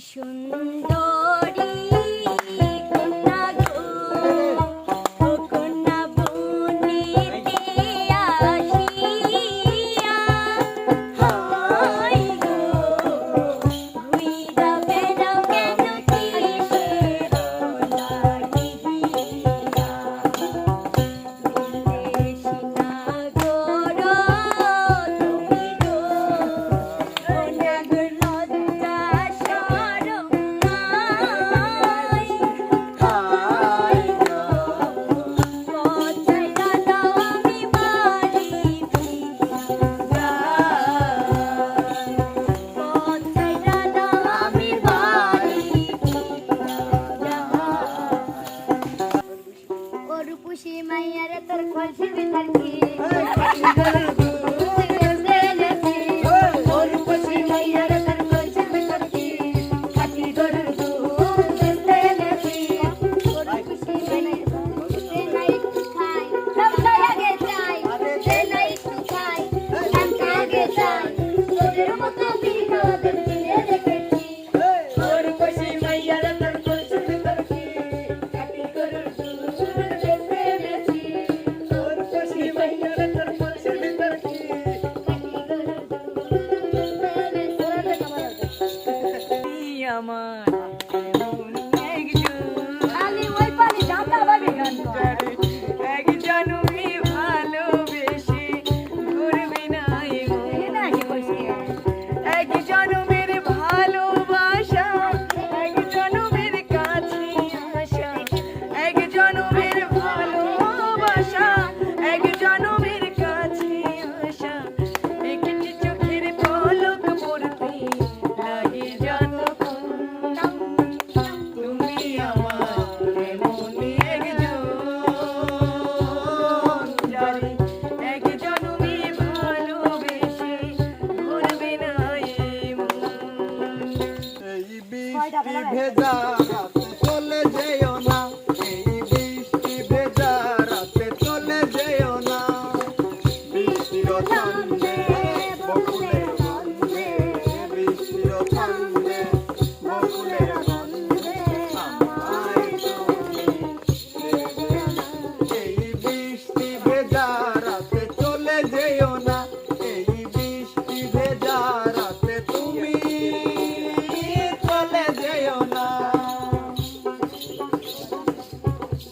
সুন্দরী কন্যা গো, ও কন্যা বনেতে আসিয়া, হায় গো ঘুইরা বেড়াও কেন কিসের লাগিয়া, বিদেশি নাগর তুমি গো, কন্যা গো লজ্জা শরম নাই, হায় গো পচাইয়া দাও আমি বাড়ি ফিরিয়া, পচাইয়া দাও আমি বাড়ি ফিরিয়া। গরুপুষি মাইয়ার তোর কলসি ভিতর কি গরুপুষি মাইয়ার তোর কলসি ভিতর কি খাটি গরুর দুধ দেলেছি, গরুপুষি মাইয়ার সে নাই একটু খাই লম্বা আগে যাই, সে নাই একটু খাই লম্বা আগে যাই, তোদের মতো বিনোদ কিনে রেখেছি, গরুপুষি মাইয়ার তোর কলসি ভিতর কি খাটি গরুর দুধ দেলেছি, গরুপুষি মাইয়ার তোর কলসি ভিতর কি খাটি গরুর দুধ দেলেছি। আমার এমন একজন খালি ওই পানি জানতা ভাবে গান করে এক জনমে ভালোবেসে ঘুরবে না এমন। এক জনমের ভালোবাসা, এক জনমের কাছে আসা, এক জনমের ভালোবাসা, এক জনমের কাছে আসা, একটি চোখের পলক পড়তে লাগে যতক্ষণ। তুমি আমার এমন একজন যারে এক জনমে ভালোবেসে ঘুরবে না এমন। এই বৃষ্টি ভেজা রাতে চলে যেও না, এই বৃষ্টি ভেজা রাতে চলে যেও না, বৃষ্টির ছন্দে বকুলের গন্ধে, বৃষ্টির ছন্দে বকুলের গন্ধে আমায় তুমি ছেড়ে না। এই বৃষ্টি ভেজা রাতে চলে যেও না, এই বৃষ্টি ভেজা রাতে তুমি চলে যেও না।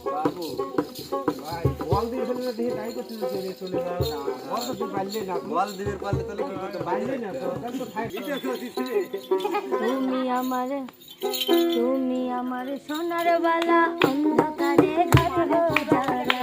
বাবু ভাই বল দিয়ে ফেলে দিয়ে তাই করতে চলে চলে যাও না, বল তো পারলে না, বল দিবের পারলে তাহলে কি করতে পারলে না, তো তাহলে তো খাই এটা তো দিতে। তুমি আমার সোনার বালা অন্ধকারে ঘর যারা